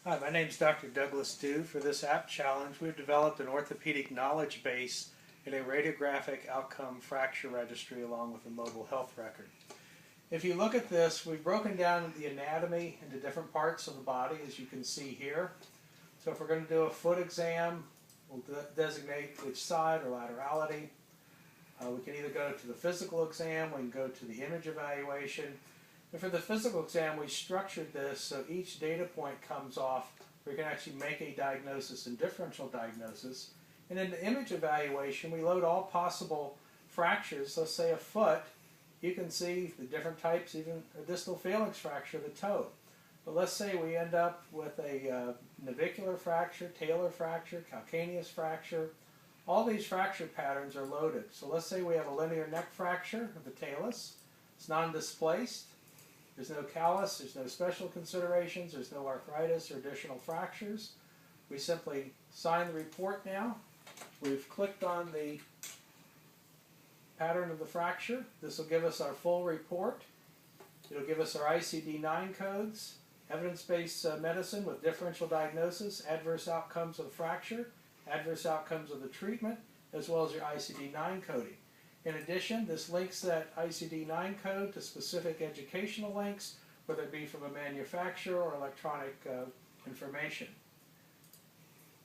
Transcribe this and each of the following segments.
Hi, my name is Dr. Douglas Dew. For this app challenge, we've developed an orthopedic knowledge base in a radiographic outcome fracture registry along with a mobile health record. If you look at this, we've broken down the anatomy into different parts of the body, as you can see here. So if we're going to do a foot exam, we'll designate which side or laterality. We can either go to the physical exam, we can go to the image evaluation. And for the physical exam, we structured this so each data point comes off where we can actually make a diagnosis and differential diagnosis. And in the image evaluation, we load all possible fractures. Let's say a foot, you can see the different types, even a distal phalanx fracture of the toe. But let's say we end up with a navicular fracture, talar fracture, calcaneus fracture. All these fracture patterns are loaded. So let's say we have a linear neck fracture of the talus. It's non-displaced. There's no callus, there's no special considerations, there's no arthritis or additional fractures. We simply sign the report now. We've clicked on the pattern of the fracture. This will give us our full report. It'll give us our ICD-9 codes, evidence-based medicine with differential diagnosis, adverse outcomes of the fracture, adverse outcomes of the treatment, as well as your ICD-9 coding. In addition, this links that ICD-9 code to specific educational links, whether it be from a manufacturer or electronic information.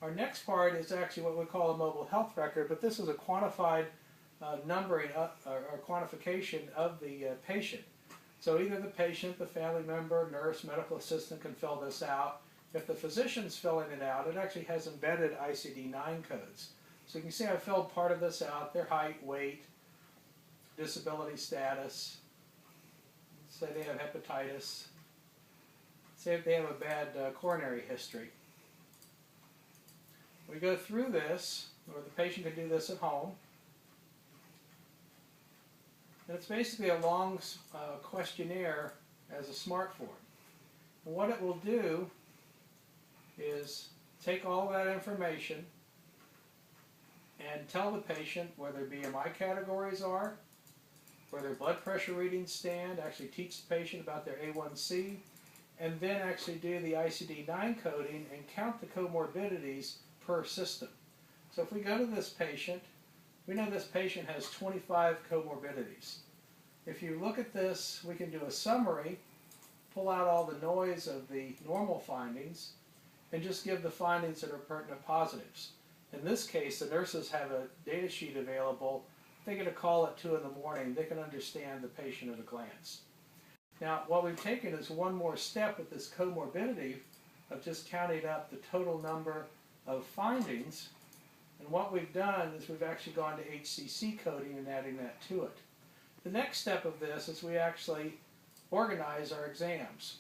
Our next part is actually what we call a mobile health record, but this is a quantified numbering or quantification of the patient. So either the patient, the family member, nurse, medical assistant can fill this out. If the physician's filling it out, it actually has embedded ICD-9 codes. So you can see I filled part of this out, their height, weight, disability status, say they have hepatitis, say if they have a bad coronary history. We go through this, or the patient can do this at home. And it's basically a long questionnaire as a smart form. And what it will do is take all that information and tell the patient where their BMI categories are, where their blood pressure readings stand, actually teach the patient about their A1C, and then actually do the ICD-9 coding and count the comorbidities per system. So if we go to this patient, we know this patient has 25 comorbidities. If you look at this, we can do a summary, pull out all the noise of the normal findings, and just give the findings that are pertinent positives. In this case, the nurses have a data sheet available. They get a call at 2 in the morning, they can understand the patient at a glance. Now, what we've taken is one more step with this comorbidity of just counting up the total number of findings. And what we've done is we've actually gone to HCC coding and adding that to it. The next step of this is we actually organize our exams.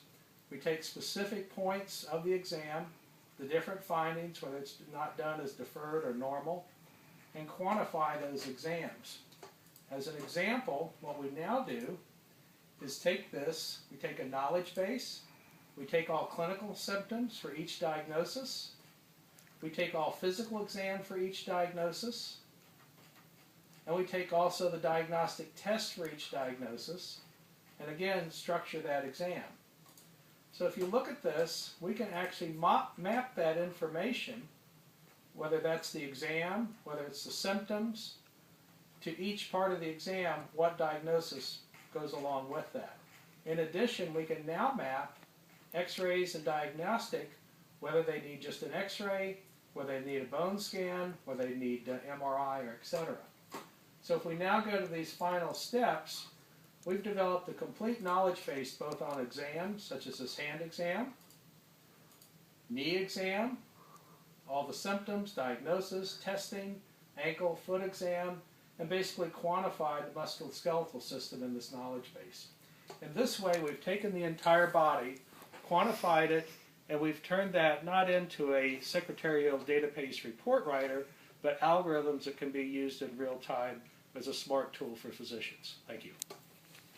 We take specific points of the exam, the different findings, whether it's not done as deferred or normal, and quantify those exams. As an example, what we now do is take this, we take a knowledge base, we take all clinical symptoms for each diagnosis, we take all physical exam for each diagnosis, and we take also the diagnostic test for each diagnosis, and again structure that exam. So if you look at this, we can actually map that information, whether that's the exam, whether it's the symptoms, to each part of the exam, what diagnosis goes along with that. In addition, we can now map x-rays and diagnostic, whether they need just an x-ray, whether they need a bone scan, whether they need MRI, or etc. So if we now go to these final steps, we've developed a complete knowledge base both on exams, such as this hand exam, knee exam, all the symptoms, diagnosis, testing, ankle, foot exam, and basically quantify the musculoskeletal system in this knowledge base. In this way, we've taken the entire body, quantified it, and we've turned that not into a secretarial database report writer, but algorithms that can be used in real time as a smart tool for physicians. Thank you.